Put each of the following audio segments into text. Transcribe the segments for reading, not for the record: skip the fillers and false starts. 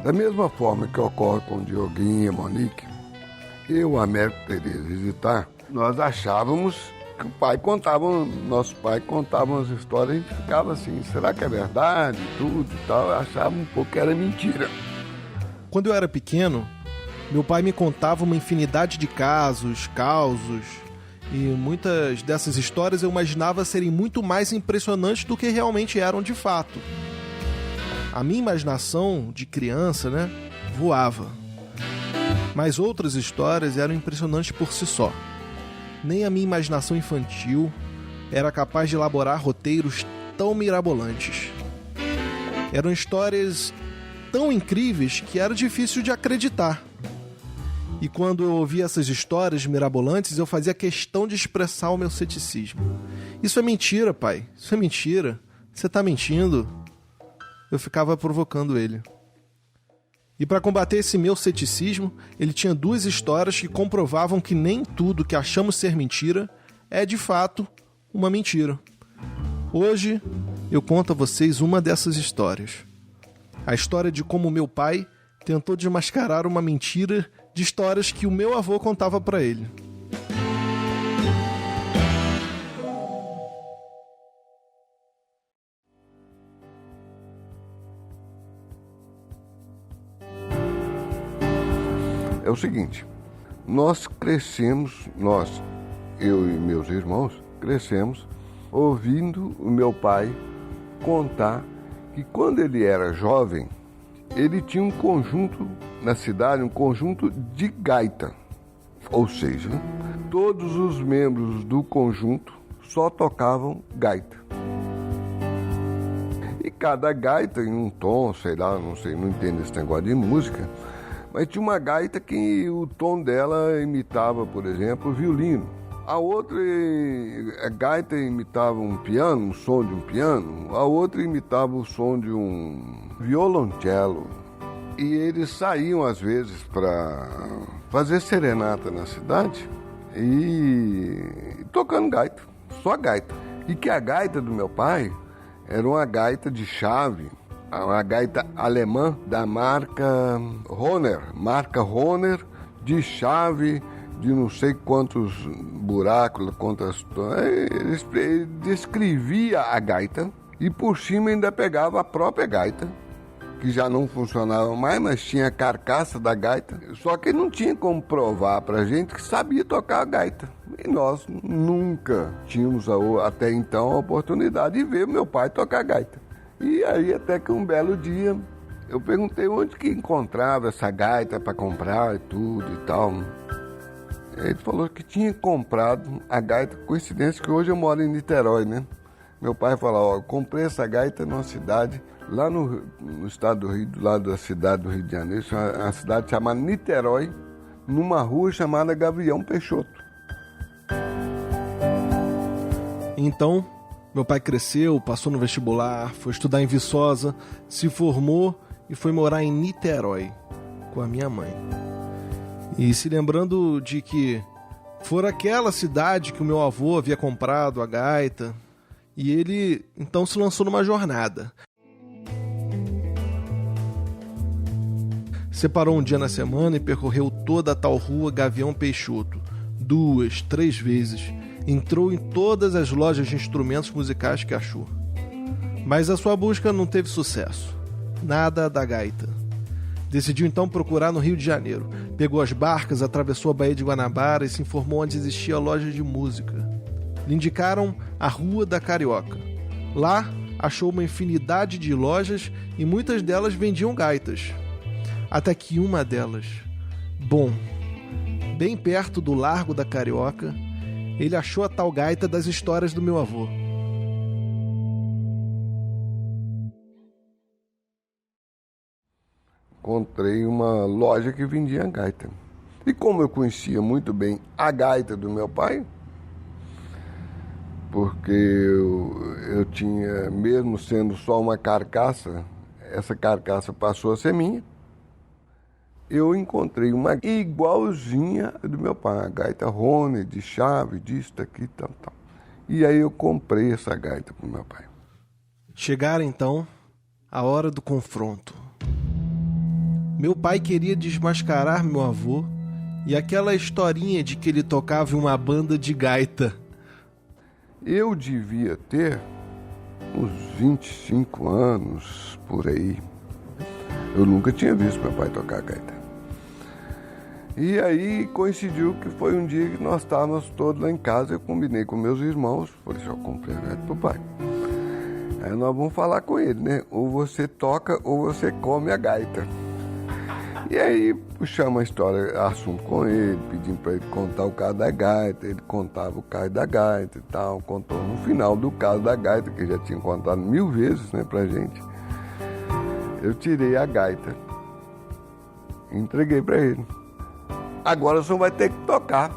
Da mesma forma que ocorre com o Dioguinho e a Monique, eu, a Américo Tereza e Zitar, nós achávamos que nosso pai contava umas histórias e a gente ficava assim, será que é verdade, tudo e tal, eu achava um pouco que era mentira. Quando eu era pequeno, meu pai me contava uma infinidade de casos, causos, e muitas dessas histórias eu imaginava serem muito mais impressionantes do que realmente eram de fato. A minha imaginação de criança, voava. Mas outras histórias eram impressionantes por si só. Nem a minha imaginação infantil era capaz de elaborar roteiros tão mirabolantes. Eram histórias tão incríveis que era difícil de acreditar. E quando eu ouvia essas histórias mirabolantes, eu fazia questão de expressar o meu ceticismo. Isso é mentira, pai. Isso é mentira. Você tá mentindo? Eu ficava provocando ele. E para combater esse meu ceticismo, ele tinha duas histórias que comprovavam que nem tudo que achamos ser mentira é de fato uma mentira. Hoje eu conto a vocês uma dessas histórias. A história de como meu pai tentou desmascarar uma mentira de histórias que o meu avô contava para ele. É o seguinte, eu e meus irmãos, crescemos ouvindo o meu pai contar que quando ele era jovem, ele tinha um conjunto na cidade, um conjunto de gaita. Ou seja, todos os membros do conjunto só tocavam gaita. E cada gaita em um tom, sei lá, não entendo esse negócio de música, mas tinha uma gaita que o tom dela imitava, por exemplo, o violino. A outra a gaita imitava um piano, o som de um piano. A outra imitava o som de um violoncelo. E eles saíam, às vezes, para fazer serenata na cidade e tocando gaita, só gaita. E que a gaita do meu pai era uma gaita de chave, uma gaita alemã da marca Hohner, de chave, de não sei quantos buracos, quantas... Ele descrevia a gaita e por cima ainda pegava a própria gaita, que já não funcionava mais, mas tinha a carcaça da gaita. Só que não tinha como provar pra gente que sabia tocar a gaita. E nós nunca tínhamos até então a oportunidade de ver meu pai tocar gaita. E aí até que um belo dia eu perguntei onde que encontrava essa gaita para comprar e tudo e tal. Ele falou que tinha comprado a gaita, coincidência que hoje eu moro em Niterói, né? Meu pai falou, eu comprei essa gaita numa cidade, lá no estado do Rio, do lado da cidade do Rio de Janeiro, uma cidade chamada Niterói, numa rua chamada Gavião Peixoto. Então, meu pai cresceu, passou no vestibular, foi estudar em Viçosa, se formou e foi morar em Niterói com a minha mãe. E se lembrando de que fora aquela cidade que o meu avô havia comprado a gaita, e ele então se lançou numa jornada. Separou um dia na semana e percorreu toda a tal rua Gavião Peixoto, 2, 3 vezes. Entrou em todas as lojas de instrumentos musicais que achou. Mas a sua busca não teve sucesso. Nada da gaita. Decidiu então procurar no Rio de Janeiro. Pegou as barcas, atravessou a Baía de Guanabara e se informou onde existia loja de música. Lhe indicaram a Rua da Carioca. Lá, achou uma infinidade de lojas e muitas delas vendiam gaitas. Até que uma delas, bem perto do Largo da Carioca, ele achou a tal gaita das histórias do meu avô. Encontrei uma loja que vendia gaita. E como eu conhecia muito bem a gaita do meu pai, porque eu tinha, mesmo sendo só uma carcaça, essa carcaça passou a ser minha, eu encontrei uma igualzinha do meu pai, a gaita Hohner, de chave, disso, daqui, tal. E aí eu comprei essa gaita pro meu pai. Chegara então a hora do confronto. Meu pai queria desmascarar meu avô e aquela historinha de que ele tocava em uma banda de gaita. Eu devia ter uns 25 anos, por aí. Eu nunca tinha visto meu pai tocar gaita. E aí coincidiu que foi um dia que nós estávamos todos lá em casa, eu combinei com meus irmãos, falei assim, eu comprei a gaita pro pai. Aí nós vamos falar com ele, né? Ou você toca ou você come a gaita. E aí puxamos a história, assunto com ele, pedindo para ele contar o caso da gaita, ele contava o caso da gaita e tal, contou no final do caso da gaita, que ele já tinha contado 1000 vezes, né, pra gente. Eu tirei a gaita, entreguei para ele. Agora o senhor vai ter que tocar,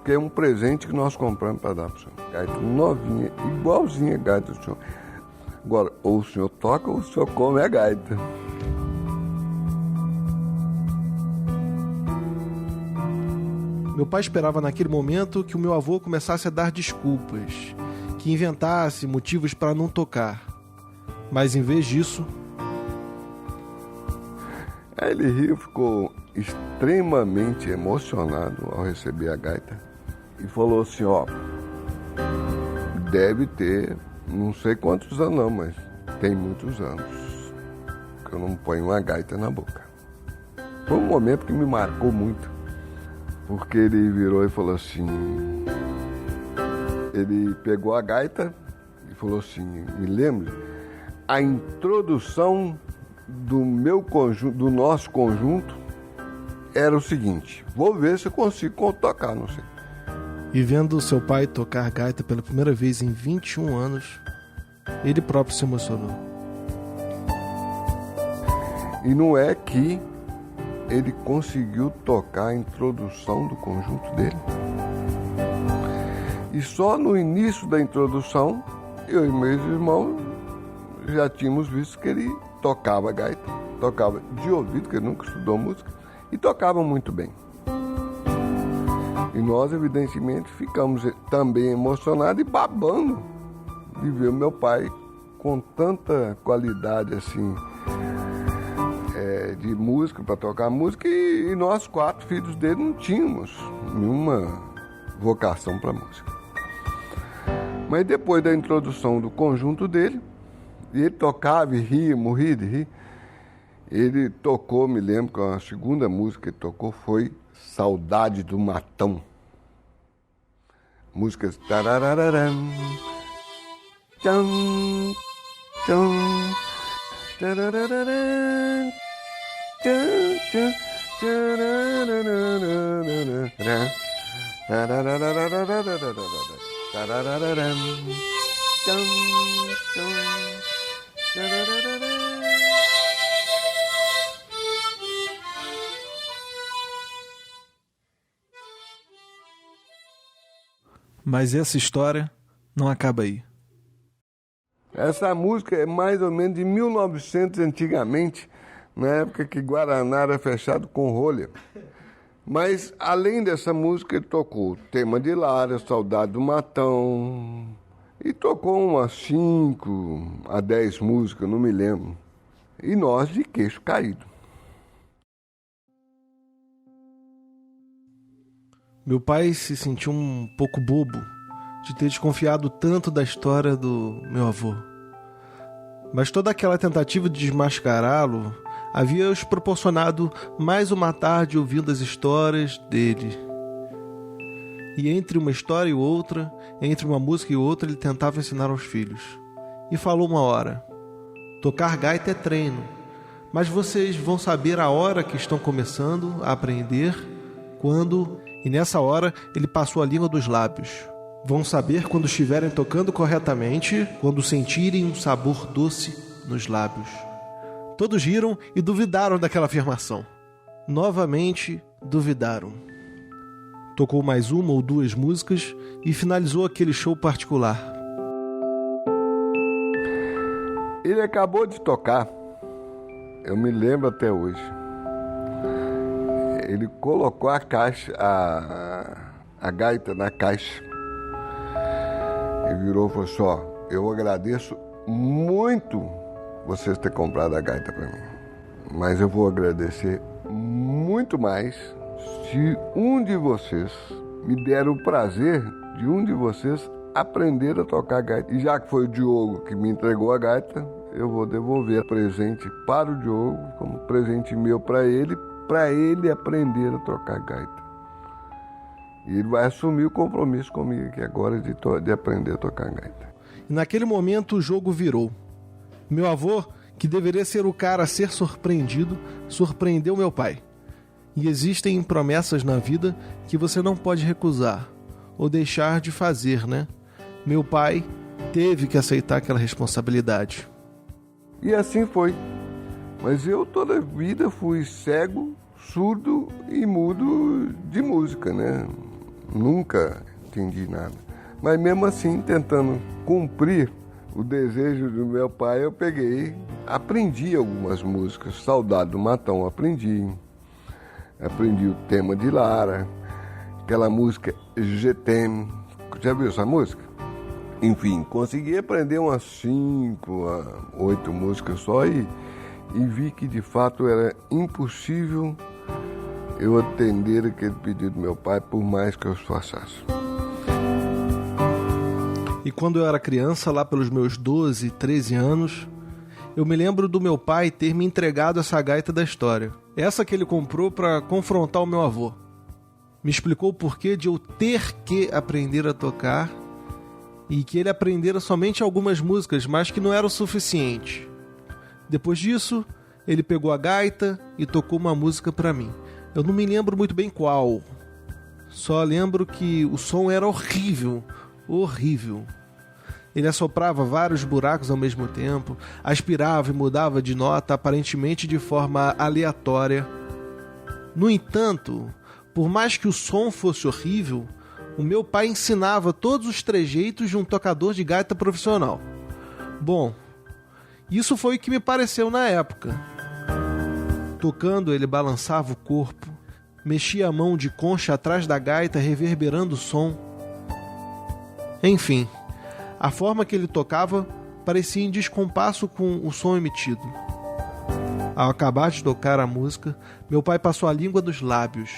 que é um presente que nós compramos para dar para o senhor. Gaita novinha, igualzinha a gaita do senhor. Agora, ou o senhor toca ou o senhor come a gaita. Meu pai esperava naquele momento que o meu avô começasse a dar desculpas, que inventasse motivos para não tocar. Mas em vez disso... Aí ele riu, ficou extremamente emocionado ao receber a gaita e falou assim, ó, deve ter, não sei quantos anos não, mas tem muitos anos que eu não ponho uma gaita na boca. Foi um momento que me marcou muito, porque ele virou e falou assim, ele pegou a gaita e falou assim, me lembro, a introdução do meu conjunto, do nosso conjunto, era o seguinte, vou ver se eu consigo tocar, não sei. E vendo seu pai tocar gaita pela primeira vez em 21 anos, ele próprio se emocionou. E não é que ele conseguiu tocar a introdução do conjunto dele. E só no início da introdução, eu e meus irmãos já tínhamos visto que ele tocava gaita, tocava de ouvido, porque ele nunca estudou música, e tocava muito bem. E nós, evidentemente, ficamos também emocionados e babando de ver o meu pai com tanta qualidade assim, de música, para tocar música, e nós 4 filhos dele não tínhamos nenhuma vocação para música. Mas depois da introdução do conjunto dele, e ele tocava e ria, morria de rir. Ele tocou, me lembro que a segunda música que ele tocou foi Saudade do Matão. Músicas tararararam, tcham, tcham, tararararam, tcham, tcham, tararararam, tcham, tcham. Mas essa história não acaba aí. Essa música é mais ou menos de 1900 antigamente, na época que Guaraná era fechado com rolha. Mas além dessa música ele tocou Tema de Lara, Saudade do Matão, e tocou umas 5 a 10 músicas, não me lembro. E nós de queixo caído. Meu pai se sentiu um pouco bobo de ter desconfiado tanto da história do meu avô. Mas toda aquela tentativa de desmascará-lo havia os proporcionado mais uma tarde ouvindo as histórias dele. E entre uma história e outra, entre uma música e outra, ele tentava ensinar aos filhos. E falou uma hora: tocar gaita é treino, mas vocês vão saber a hora que estão começando a aprender, quando... E nessa hora ele passou a língua dos lábios. Vão saber quando estiverem tocando corretamente, quando sentirem um sabor doce nos lábios. Todos riram e duvidaram daquela afirmação. Novamente duvidaram. Tocou mais 1 ou 2 músicas e finalizou aquele show particular. Ele acabou de tocar, eu me lembro até hoje. Ele colocou a caixa, a gaita na caixa e virou e falou assim: ó, eu agradeço muito vocês terem comprado a gaita para mim. mas eu vou agradecer muito mais se um de vocês me der o prazer de um de vocês aprender a tocar gaita. E já que foi o Diogo que me entregou a gaita, eu vou devolver presente para o Diogo, como presente meu para ele aprender a tocar gaita. E ele vai assumir o compromisso comigo aqui agora de aprender a tocar gaita. E naquele momento o jogo virou. Meu avô, que deveria ser o cara a ser surpreendido, surpreendeu meu pai. E existem promessas na vida que você não pode recusar ou deixar de fazer, né? Meu pai teve que aceitar aquela responsabilidade. E assim foi. Mas eu toda a vida fui cego, surdo e mudo de música, né? Nunca entendi nada. Mas mesmo assim, tentando cumprir o desejo do meu pai, eu aprendi algumas músicas. Saudade do Matão, aprendi o tema de Lara, aquela música Je t'aime. Já viu essa música? Enfim, consegui aprender umas 5 a 8 músicas só e vi que de fato era impossível eu atender aquele pedido do meu pai, por mais que eu esforçasse. E quando eu era criança, lá pelos meus 12, 13 anos, eu me lembro do meu pai ter me entregado essa gaita da história. Essa que ele comprou para confrontar o meu avô. Me explicou o porquê de eu ter que aprender a tocar e que ele aprendera somente algumas músicas, mas que não era o suficiente. Depois disso, ele pegou a gaita e tocou uma música para mim. Eu não me lembro muito bem qual. Só lembro que o som era horrível. Horrível. Ele assoprava vários buracos ao mesmo tempo, aspirava e mudava de nota aparentemente de forma aleatória. No entanto, por mais que o som fosse horrível, o meu pai ensinava todos os trejeitos de um tocador de gaita profissional. Bom, isso foi o que me pareceu na época. Tocando, ele balançava o corpo, mexia a mão de concha atrás da gaita, reverberando o som. Enfim, a forma que ele tocava parecia em descompasso com o som emitido. Ao acabar de tocar a música, meu pai passou a língua nos lábios,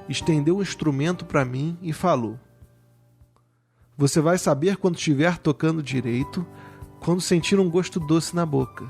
estendeu o instrumento para mim e falou: "Você vai saber quando estiver tocando direito, quando sentir um gosto doce na boca."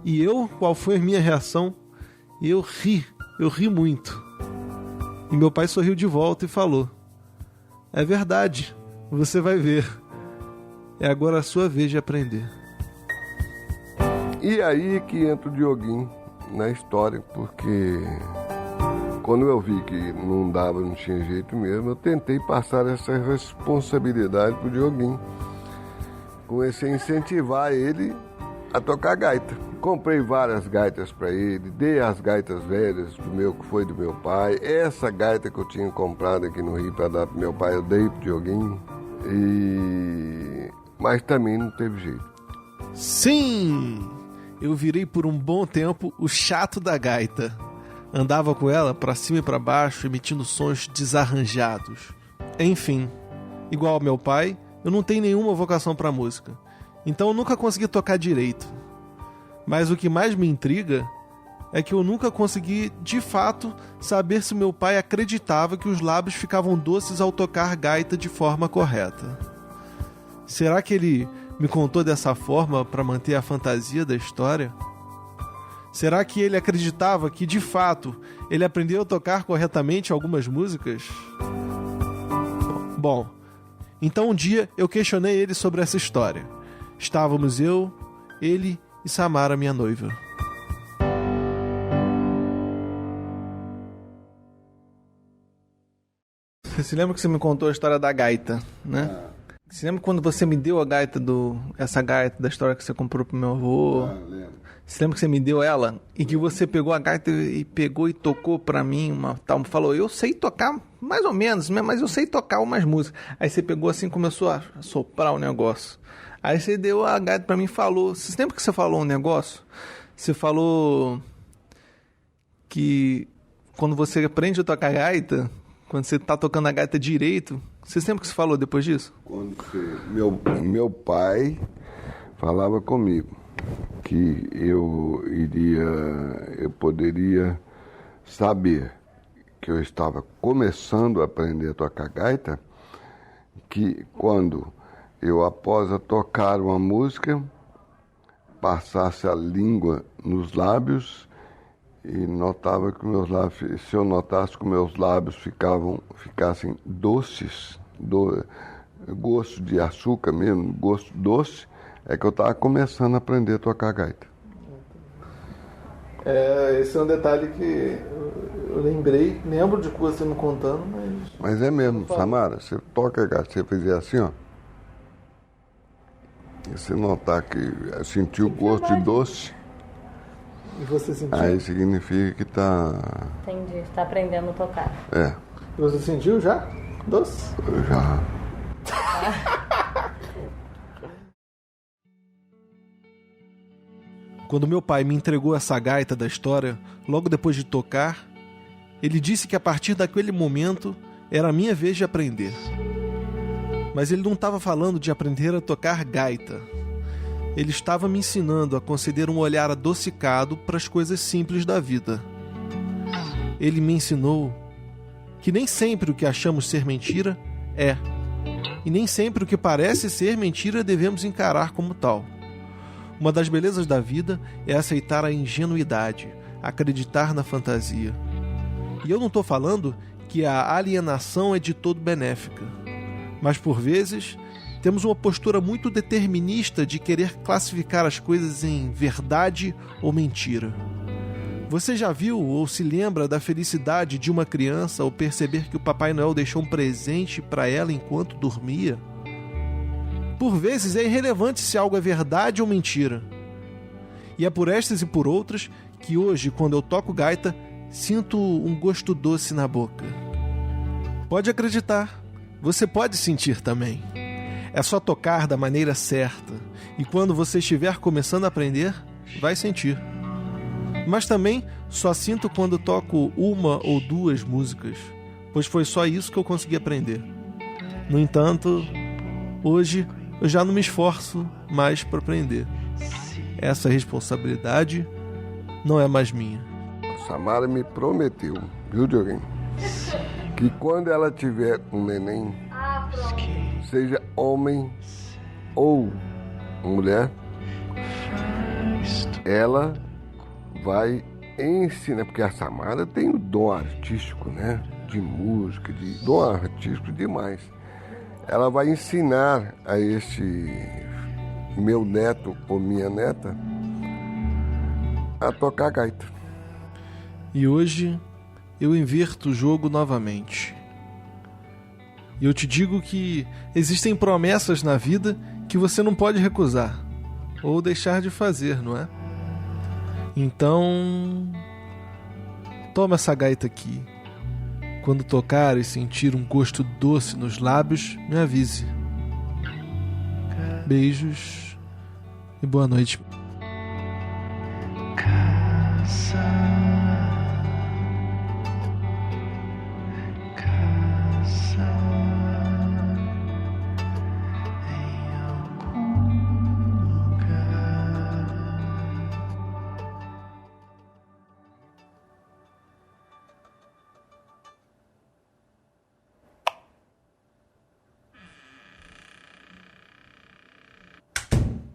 E qual foi a minha reação? Eu ri muito. E meu pai sorriu de volta e falou: "É verdade, você vai ver. É agora a sua vez de aprender." E aí que entra o Dioguinho na história, porque quando eu vi que não dava, não tinha jeito mesmo, eu tentei passar essa responsabilidade pro Dioguinho. Comecei a incentivar ele a tocar gaita. Comprei várias gaitas para ele, dei as gaitas velhas que foi do meu pai. Essa gaita que eu tinha comprado aqui no Rio para dar pro meu pai, eu dei pro Dioguinho. Mas também não teve jeito. Sim! Eu virei por um bom tempo o chato da gaita. Andava com ela para cima e para baixo, emitindo sons desarranjados. Enfim, igual ao meu pai, eu não tenho nenhuma vocação para música. Então eu nunca consegui tocar direito. Mas o que mais me intriga é que eu nunca consegui, de fato, saber se meu pai acreditava que os lábios ficavam doces ao tocar gaita de forma correta. Será que ele me contou dessa forma para manter a fantasia da história? Será que ele acreditava que, de fato, ele aprendeu a tocar corretamente algumas músicas? Bom, então um dia eu questionei ele sobre essa história. Estávamos eu, ele e Samara, minha noiva. Você se lembra que você me contou a história da gaita, né? Você lembra quando você me deu essa gaita da história que você comprou pro meu avô? Lembro. Você lembra que você me deu ela? E que você pegou a gaita e tocou pra mim falou, eu sei tocar mais ou menos, mas eu sei tocar umas músicas. Aí você pegou assim e começou a soprar o negócio. Aí você deu a gaita pra mim e falou... Você lembra que você falou um negócio? Você falou que quando você aprende a tocar gaita, quando você tá tocando a gaita direito... Você lembra que você falou depois disso? Quando meu pai falava comigo, que eu poderia saber que eu estava começando a aprender a tocar gaita, que quando eu, após a tocar uma música, passasse a língua nos lábios e notava que meus lábios, se eu notasse que meus lábios ficassem doces, gosto de açúcar mesmo, gosto doce, é que eu estava começando a aprender a tocar gaita. Esse é um detalhe que eu lembro de você me contando, mas... Mas é mesmo, Samara, você toca gaita, você fizer assim, ó, e você notar que sentiu o gosto de doce, e você sentiu? Aí significa que tá... Entendi, está aprendendo a tocar. É. E você sentiu já? Doce? Já. Quando meu pai me entregou essa gaita da história, logo depois de tocar, ele disse que a partir daquele momento era a minha vez de aprender. Mas ele não estava falando de aprender a tocar gaita. Ele estava me ensinando a conceder um olhar adocicado para as coisas simples da vida. Ele me ensinou que nem sempre o que achamos ser mentira é. E nem sempre o que parece ser mentira devemos encarar como tal. Uma das belezas da vida é aceitar a ingenuidade, acreditar na fantasia. E eu não estou falando que a alienação é de todo benéfica. Mas, por vezes, temos uma postura muito determinista de querer classificar as coisas em verdade ou mentira. Você já viu ou se lembra da felicidade de uma criança ao perceber que o Papai Noel deixou um presente para ela enquanto dormia? Por vezes é irrelevante se algo é verdade ou mentira. E é por estas e por outras que hoje, quando eu toco gaita, sinto um gosto doce na boca. Pode acreditar, você pode sentir também. É só tocar da maneira certa, e quando você estiver começando a aprender, vai sentir. Mas também só sinto quando toco uma ou duas músicas, pois foi só isso que eu consegui aprender. No entanto, hoje eu já não me esforço mais para aprender. Essa responsabilidade não é mais minha. A Samara me prometeu, viu, Dioguinho? Que quando ela tiver um neném, seja homem ou mulher, ela vai ensinar, porque a Samara tem o dom artístico, né? De música, de dom artístico demais. Ela vai ensinar a este meu neto ou minha neta a tocar gaita. E hoje eu inverto o jogo novamente. E eu te digo que existem promessas na vida que você não pode recusar ou deixar de fazer, não é? Então, toma essa gaita aqui. Quando tocar e sentir um gosto doce nos lábios, me avise. Beijos e boa noite. Casa.